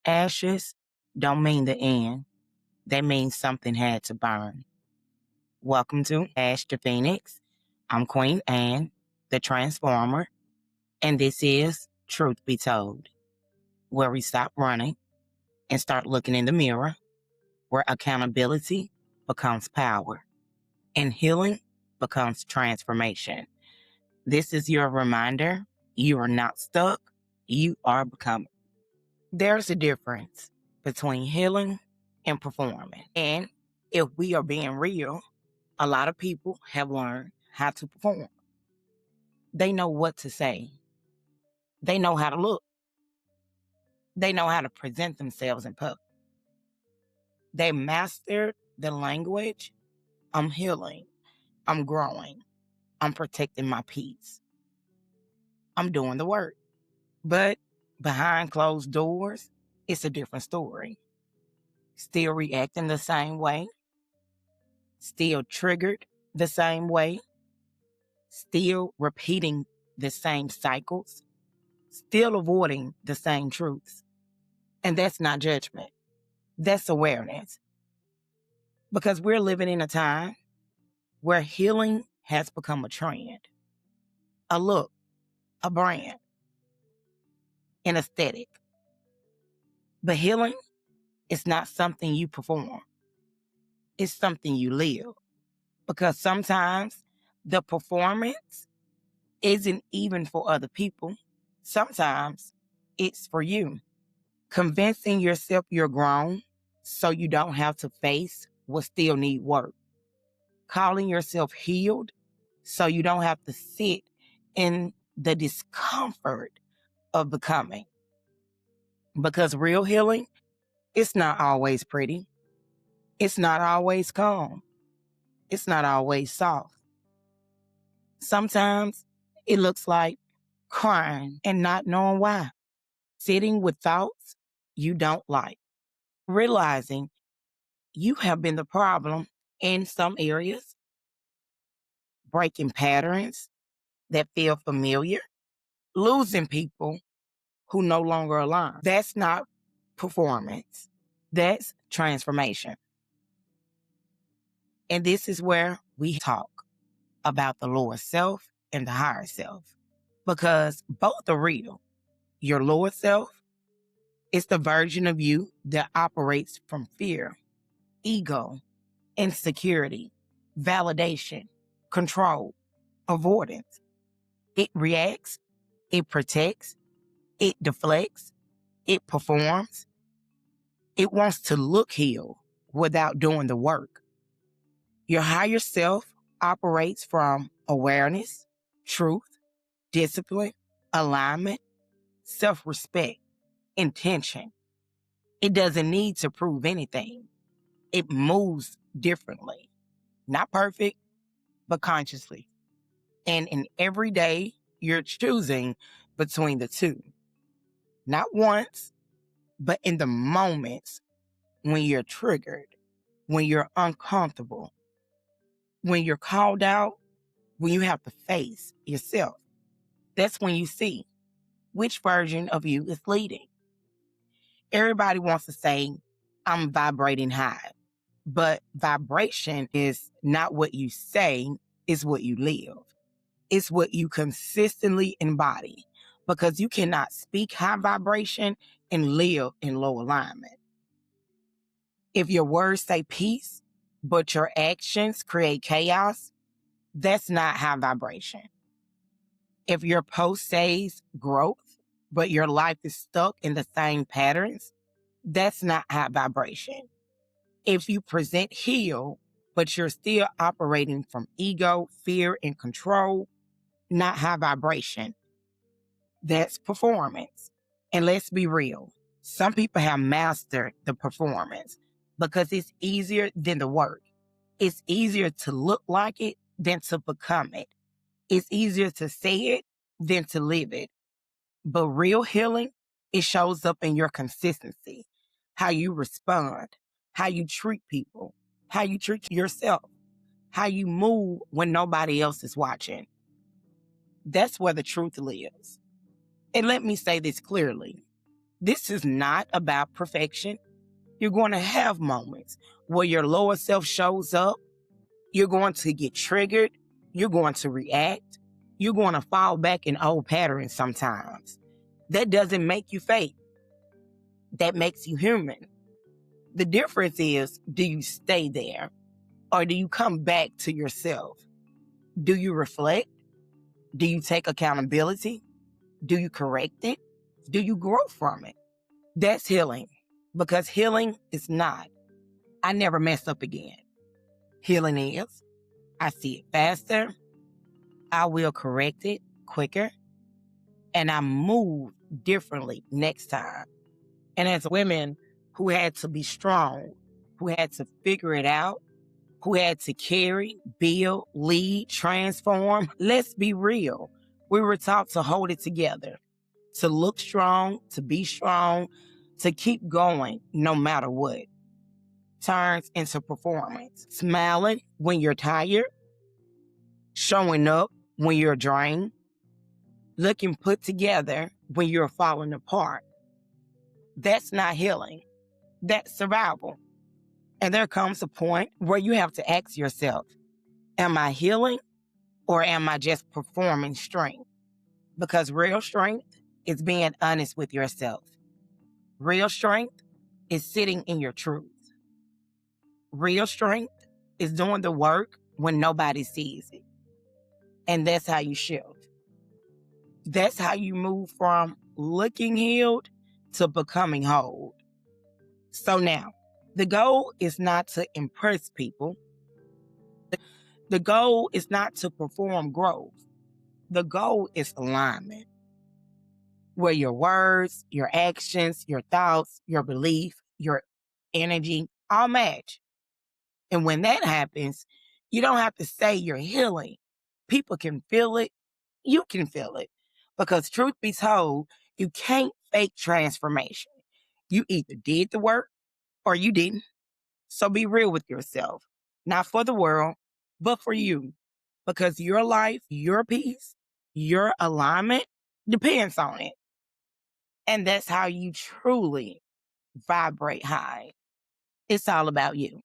Ashes don't mean the end. They mean something had to burn. Welcome to Ash to Phoenix. I'm Queen Anne, the Transformer, and this is Truth Be Told, where we stop running and start looking in the mirror, where accountability becomes power and healing becomes transformation. This is your reminder you are not stuck, you are becoming. There's a difference between healing and performing. And if we are being real, a lot of people have learned how to perform. They know what to say. They know how to look. They know how to present themselves in public. They mastered the language. I'm healing. I'm growing. I'm protecting my peace. I'm doing the work. But behind closed doors, it's a different story. Still reacting the same way. Still triggered the same way. Still repeating the same cycles. Still avoiding the same truths. And that's not judgment. That's awareness. Because we're living in a time where healing has become a trend, a look, a brand, an aesthetic. But healing is not something you perform. It's something you live. Because sometimes the performance isn't even for other people. Sometimes it's for you. Convincing yourself you're grown so you don't have to face what still need work. Calling yourself healed so you don't have to sit in the discomfort of becoming. Because real healing, it's not always pretty. It's not always calm. It's not always soft. Sometimes it looks like crying and not knowing why. Sitting with thoughts you don't like. Realizing you have been the problem in some areas. Breaking patterns that feel familiar. Losing people who no longer align. That's not performance. That's transformation. And this is where we talk about the lower self and the higher self. Because both are real. Your lower self is the version of you that operates from fear, ego, insecurity, validation, control, avoidance. It reacts, it protects, it deflects, it performs. It wants to look healed without doing the work. Your higher self operates from awareness, truth, discipline, alignment, self-respect, intention. It doesn't need to prove anything. It moves differently. Not perfect, but consciously. And in every day, you're choosing between the two. Not once, but in the moments when you're triggered, when you're uncomfortable, when you're called out, when you have to face yourself. That's when you see which version of you is leading. Everybody wants to say, I'm vibrating high. But vibration is not what you say, it's what you live. It's what you consistently embody. Because you cannot speak high vibration and live in low alignment. If your words say peace, but your actions create chaos, that's not high vibration. If your post says growth, but your life is stuck in the same patterns, that's not high vibration. If you present heal, but you're still operating from ego, fear, and control, not high vibration, that's performance. And let's be real. Some people have mastered the performance because it's easier than the work. It's easier to look like it than to become it. It's easier to say it than to live it. But real healing, it shows up in your consistency, how you respond, how you treat people, how you treat yourself, how you move when nobody else is watching. That's where the truth lives. And let me say this clearly. This is not about perfection. You're going to have moments where your lower self shows up. You're going to get triggered. You're going to react. You're going to fall back in old patterns sometimes. That doesn't make you fake. That makes you human. The difference is, do you stay there or do you come back to yourself? Do you reflect? Do you take accountability? Do you correct it? Do you grow from it? That's healing, because healing is not, I never mess up again. Healing is, I see it faster, I will correct it quicker, and I move differently next time. And as women who had to be strong, who had to figure it out, who had to carry, build, lead, transform, let's be real. We were taught to hold it together, to look strong, to be strong, to keep going no matter what. Turns into performance. Smiling when you're tired, showing up when you're drained, looking put together when you're falling apart. That's not healing. That's survival. And there comes a point where you have to ask yourself, am I healing or am I just performing strength? Because real strength is being honest with yourself. Real strength is sitting in your truth. Real strength is doing the work when nobody sees it. And that's how you shift. That's how you move from looking healed to becoming whole. So now, the goal is not to impress people. The goal is not to perform growth. The goal is alignment, where your words, your actions, your thoughts, your belief, your energy all match. And when that happens, you don't have to say you're healing. People can feel it. You can feel it. Because truth be told, you can't fake transformation. You either did the work or you didn't. So be real with yourself, not for the world, but for you. Because your life, your peace, your alignment depends on it. And that's how you truly vibrate high. It's all about you.